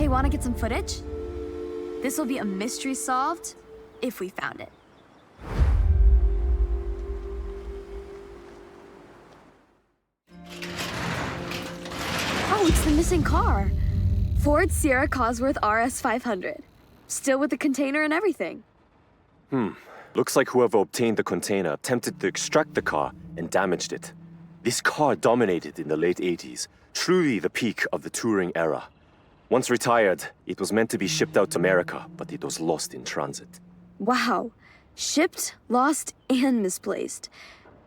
Hey, wanna get some footage? This will be a mystery solved if we found it. Oh, it's the missing car. Ford Sierra Cosworth RS 500. Still with the container and everything. Looks like whoever obtained the container attempted to extract the car and damaged it. This car dominated in the late 80s, truly the peak of the touring era. Once retired, it was meant to be shipped out to America, but it was lost in transit. Wow. Shipped, lost, and misplaced.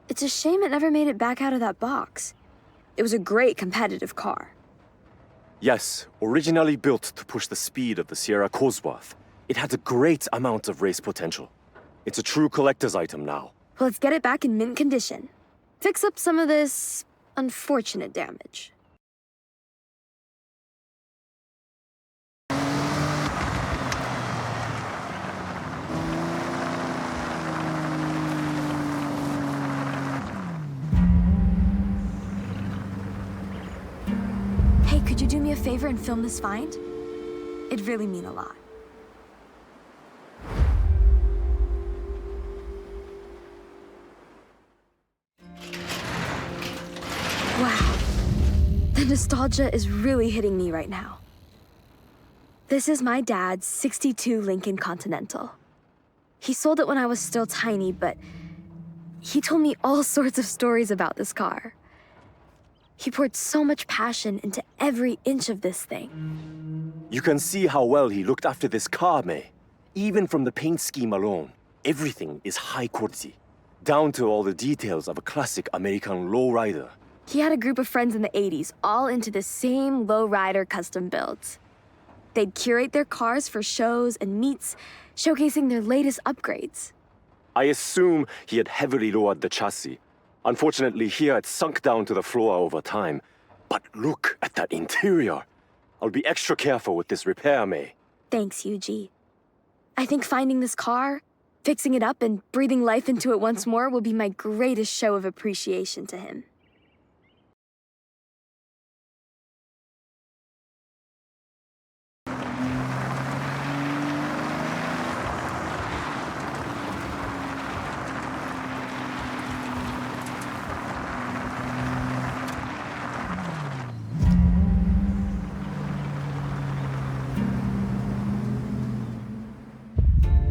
It's a shame it never made it back out of that box. It was a great competitive car. Yes, originally built to push the speed of the Sierra Cosworth, it had a great amount of race potential. It's a true collector's item now. Well, let's get it back in mint condition. Fix up some of this unfortunate damage. Hey, could you do me a favor and film this find? It'd really mean a lot. Wow. The nostalgia is really hitting me right now. This is my dad's '62 Lincoln Continental. He sold it when I was still tiny, but he told me all sorts of stories about this car. He poured so much passion into every inch of this thing. You can see how well he looked after this car, May. Even from the paint scheme alone, everything is high quality, down to all the details of a classic American lowrider. He had a group of friends in the '80s, all into the same lowrider custom builds. They'd curate their cars for shows and meets, showcasing their latest upgrades. I assume he had heavily lowered the chassis. Unfortunately, here it sunk down to the floor over time. But look at that interior. I'll be extra careful with this repair, May. Thanks, Yuji. I think finding this car, fixing it up, and breathing life into it once more will be my greatest show of appreciation to him.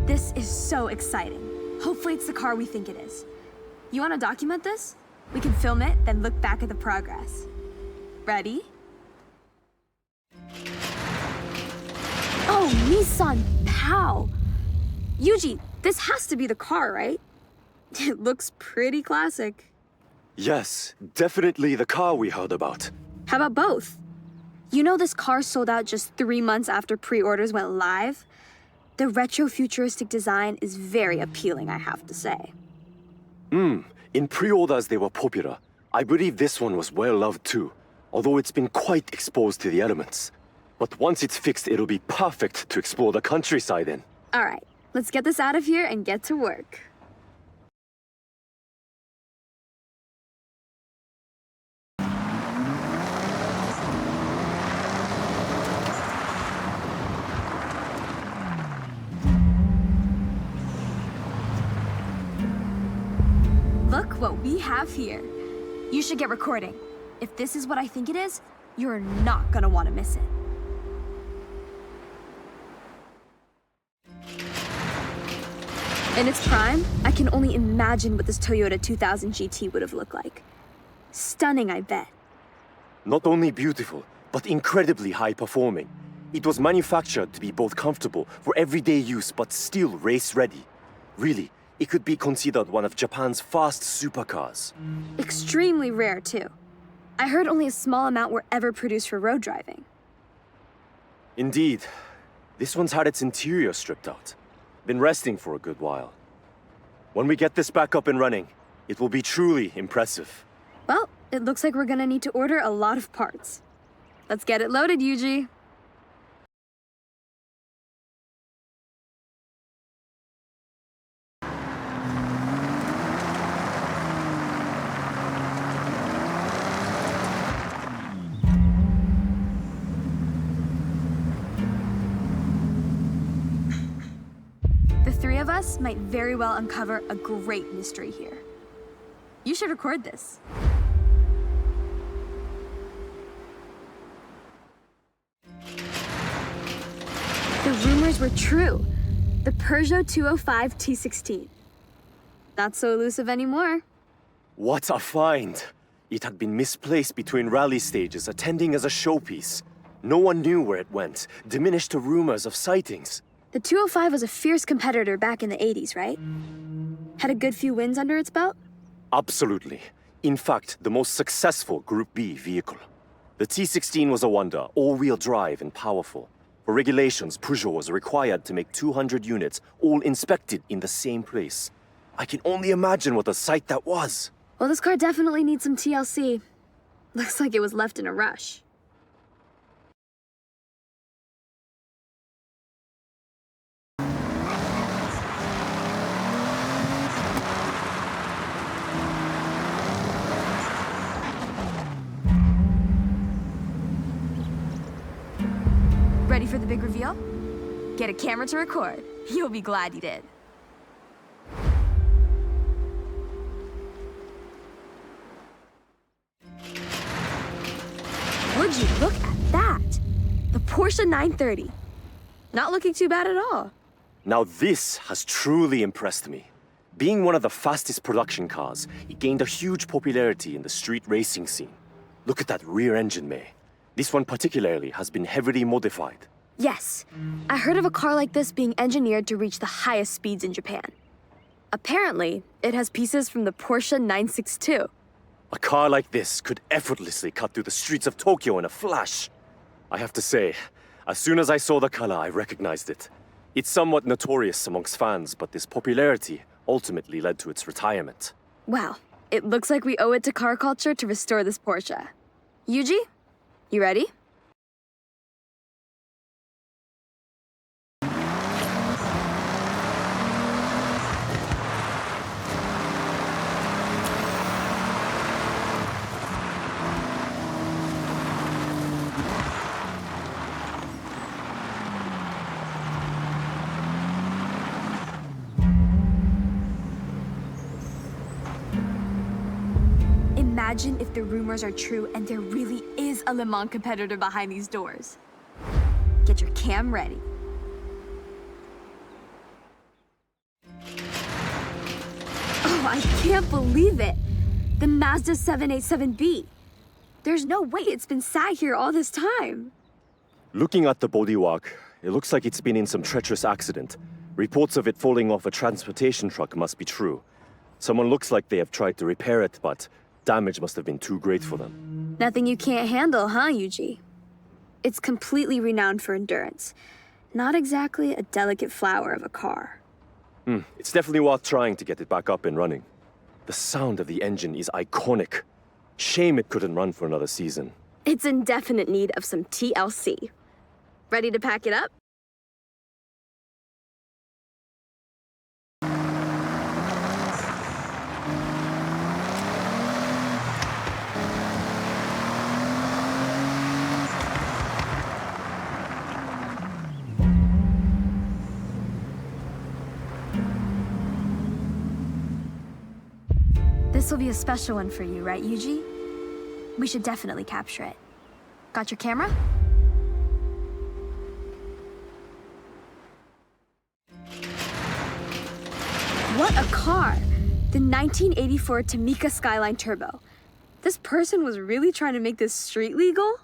This is so exciting. Hopefully it's the car we think it is. You want to document this? We can film it, then look back at the progress. Ready? Oh, Nissan Pow! Yuji, this has to be the car, right? It looks pretty classic. Yes, definitely the car we heard about. How about both? You know this car sold out just 3 months after pre-orders went live? The retro-futuristic design is very appealing, I have to say. In pre-orders they were popular. I believe this one was well loved too, although it's been quite exposed to the elements. But once it's fixed, it'll be perfect to explore the countryside in. All right, let's get this out of here and get to work. Look what we have here. You should get recording. If this is what I think it is, you're not gonna want to miss it. In its prime, I can only imagine what this Toyota 2000 GT would have looked like. Stunning, I bet. Not only beautiful, but incredibly high-performing. It was manufactured to be both comfortable for everyday use, but still race-ready. Really, it could be considered one of Japan's fast supercars. Extremely rare, too. I heard only a small amount were ever produced for road driving. Indeed. This one's had its interior stripped out. Been resting for a good while. When we get this back up and running, it will be truly impressive. Well, it looks like we're gonna need to order a lot of parts. Let's get it loaded, Yuji. us might very well uncover a great mystery here. You should record this. The rumors were true. The Peugeot 205 T16. Not so elusive anymore. What a find! It had been misplaced between rally stages, attending as a showpiece. No one knew where it went, diminished to rumors of sightings. The 205 was a fierce competitor back in the 80s, right? Had a good few wins under its belt? Absolutely. In fact, the most successful Group B vehicle. The T16 was a wonder, all-wheel drive and powerful. For regulations, Peugeot was required to make 200 units, all inspected in the same place. I can only imagine what a sight that was. Well, this car definitely needs some TLC. Looks like it was left in a rush. Ready for the big reveal? Get a camera to record. You'll be glad you did. Would you look at that? The Porsche 930. Not looking too bad at all. Now this has truly impressed me. Being one of the fastest production cars, it gained a huge popularity in the street racing scene. Look at that rear engine, May. This one particularly has been heavily modified. Yes, I heard of a car like this being engineered to reach the highest speeds in Japan. Apparently, it has pieces from the Porsche 962. A car like this could effortlessly cut through the streets of Tokyo in a flash. I have to say, as soon as I saw the color, I recognized it. It's somewhat notorious amongst fans, but this popularity ultimately led to its retirement. Wow, it looks like we owe it to car culture to restore this Porsche. Yuji, you ready? Imagine if the rumors are true and there really is a Le Mans competitor behind these doors. Get your cam ready. Oh, I can't believe it! The Mazda 787B. There's no way it's been sat here all this time. Looking at the bodywork, it looks like it's been in some treacherous accident. Reports of it falling off a transportation truck must be true. Someone looks like they have tried to repair it, but damage must have been too great for them. Nothing you can't handle, huh, Yuji? It's completely renowned for endurance. Not exactly a delicate flower of a car. It's definitely worth trying to get it back up and running. The sound of the engine is iconic. Shame it couldn't run for another season. It's in definite need of some TLC. Ready to pack it up? This will be a special one for you, right, Yuji? We should definitely capture it. Got your camera? What a car! The 1984 Tamika Skyline Turbo. This person was really trying to make this street legal?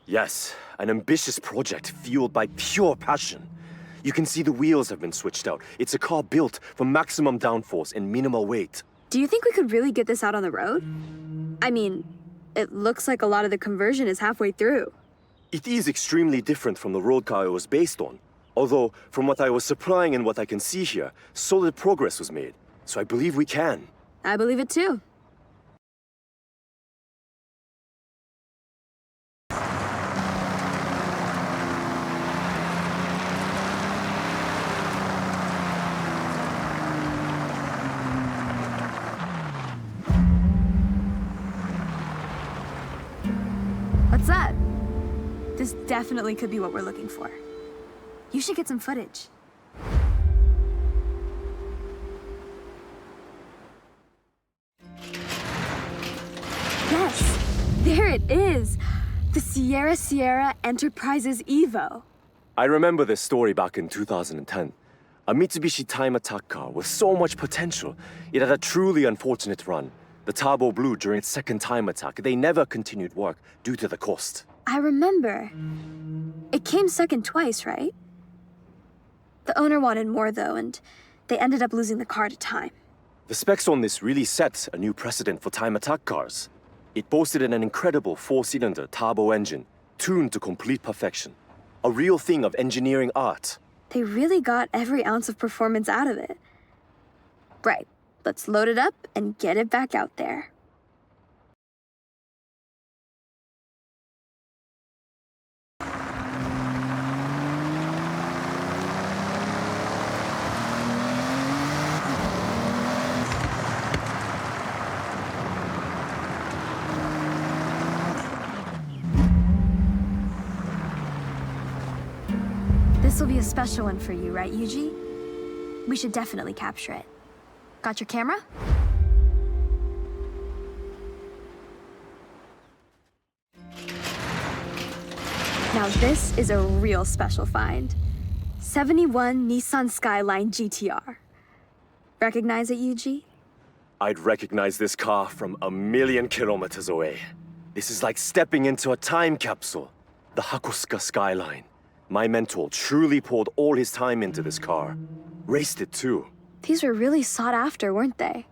Yes, an ambitious project fueled by pure passion. You can see the wheels have been switched out. It's a car built for maximum downforce and minimal weight. Do you think we could really get this out on the road? I mean, it looks like a lot of the conversion is halfway through. It is extremely different from the road car it was based on. Although, from what I was supplying and what I can see here, solid progress was made. So I believe we can. I believe it too. What's that? This definitely could be what we're looking for. You should get some footage. it is! The Sierra Enterprises Evo. I remember this story back in 2010. A Mitsubishi time attack car with so much potential. It had a truly unfortunate run. The turbo blew during its second time attack. They never continued work due to the cost. I remember. It came second twice, right? The owner wanted more, though, and they ended up losing the car to time. The specs on this really set a new precedent for time attack cars. It boasted an incredible four-cylinder turbo engine, tuned to complete perfection. A real thing of engineering art. They really got every ounce of performance out of it. Right, let's load it up and get it back out there. This will be a special one for you, right, Yuji? We should definitely capture it. Got your camera? Now this is a real special find. 71 Nissan Skyline GTR. Recognize it, Yuji? I'd recognize this car from a million kilometers away. This is like stepping into a time capsule. The Hakosuka Skyline. My mentor truly poured all his time into this car. Raced it too. These were really sought after, weren't they?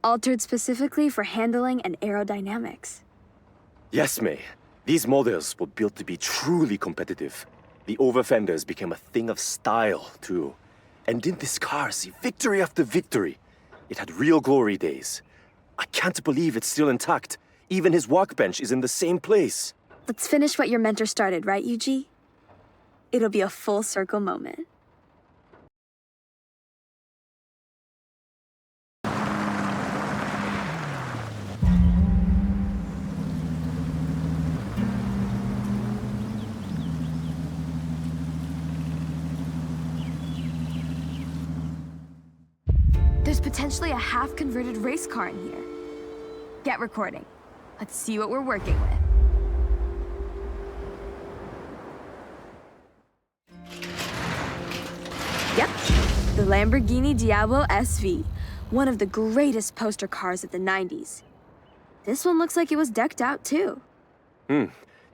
Altered specifically for handling and aerodynamics. Yes, May. These models were built to be truly competitive. The over-fenders became a thing of style, too. And didn't this car see victory after victory? It had real glory days. I can't believe it's still intact. Even his workbench is in the same place. Let's finish what your mentor started, right, Yuji? It'll be a full circle moment. There's potentially a half-converted race car in here. Get recording. Let's see what we're working with. Yep, the Lamborghini Diablo SV, one of the greatest poster cars of the 90s. This one looks like it was decked out too.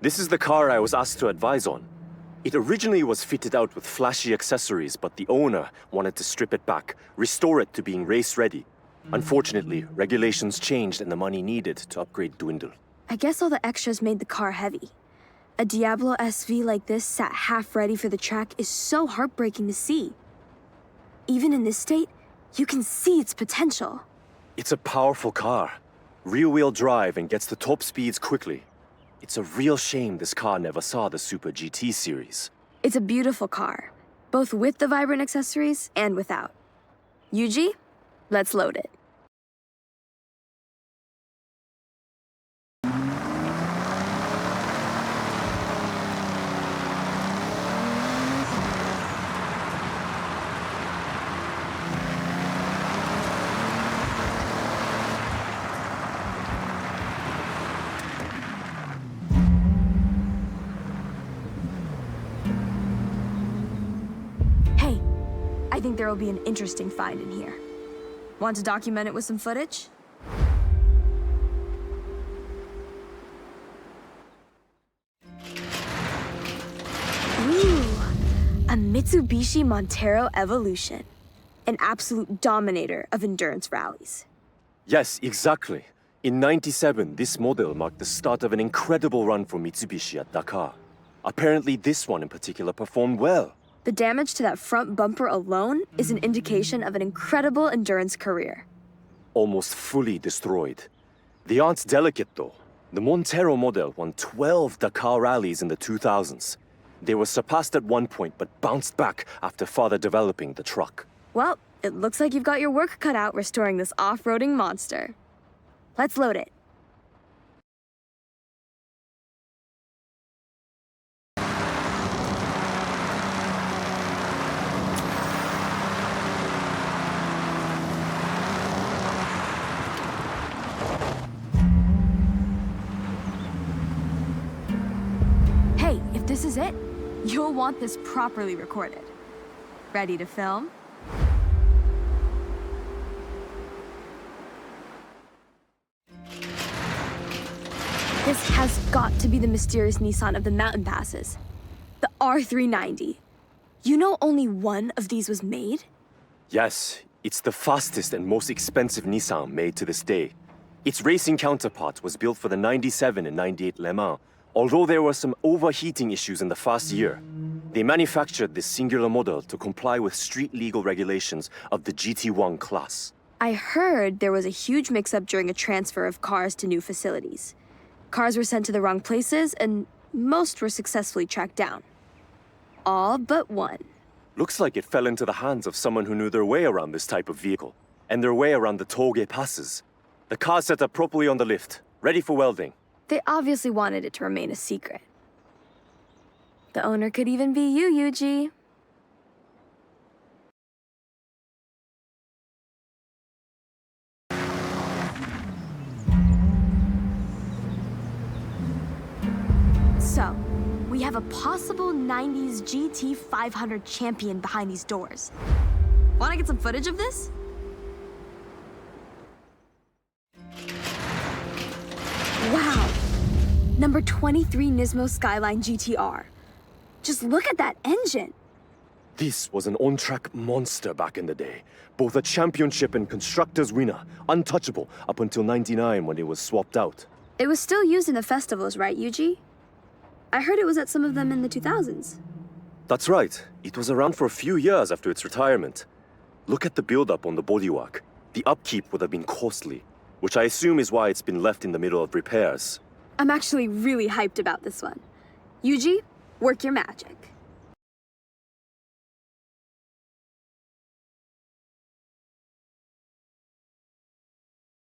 This is the car I was asked to advise on. It originally was fitted out with flashy accessories, but the owner wanted to strip it back, restore it to being race-ready. Unfortunately, regulations changed and the money needed to upgrade dwindled. I guess all the extras made the car heavy. A Diablo SV like this sat half ready for the track is so heartbreaking to see. Even in this state, you can see its potential. It's a powerful car. Rear-wheel drive and gets to top speeds quickly. It's a real shame this car never saw the Super GT series. It's a beautiful car, both with the vibrant accessories and without. Yuji, let's load it. Hey, I think there will be an interesting find in here. Want to document it with some footage? Ooh, a Mitsubishi Montero Evolution. An absolute dominator of endurance rallies. Yes, exactly. In '97, this model marked the start of an incredible run for Mitsubishi at Dakar. Apparently, this one in particular performed well. The damage to that front bumper alone is an indication of an incredible endurance career. Almost fully destroyed. The aren't delicate, though. The Montero model won 12 Dakar rallies in the 2000s. They were surpassed at one point, but bounced back after further developing the truck. Well, it looks like you've got your work cut out restoring this off-roading monster. Let's load it. is it. You'll want this properly recorded. Ready to film? This has got to be the mysterious Nissan of the mountain passes. The R390. You know only one of these was made? Yes, it's the fastest and most expensive Nissan made to this day. Its racing counterpart was built for the 97 and 98 Le Mans, although there were some overheating issues in the first year. They manufactured this singular model to comply with street legal regulations of the GT1 class. I heard there was a huge mix-up during a transfer of cars to new facilities. Cars were sent to the wrong places, and most were successfully tracked down. All but one. Looks like it fell into the hands of someone who knew their way around this type of vehicle, and their way around the tollgate passes. The car's set up properly on the lift, ready for welding. They obviously wanted it to remain a secret. The owner could even be you, Yuji. So, we have a possible 90s GT 500 champion behind these doors. Wanna get some footage of this? Wow! Number 23 Nismo Skyline GTR. Just look at that engine! This was an on-track monster back in the day. Both a championship and constructors winner, untouchable up until 99 when it was swapped out. It was still used in the festivals, right, Yuji? I heard it was at some of them in the 2000s. That's right. It was around for a few years after its retirement. Look at the build-up on the bodywork. The upkeep would have been costly, which I assume is why it's been left in the middle of repairs. I'm actually really hyped about this one. Yuji, work your magic.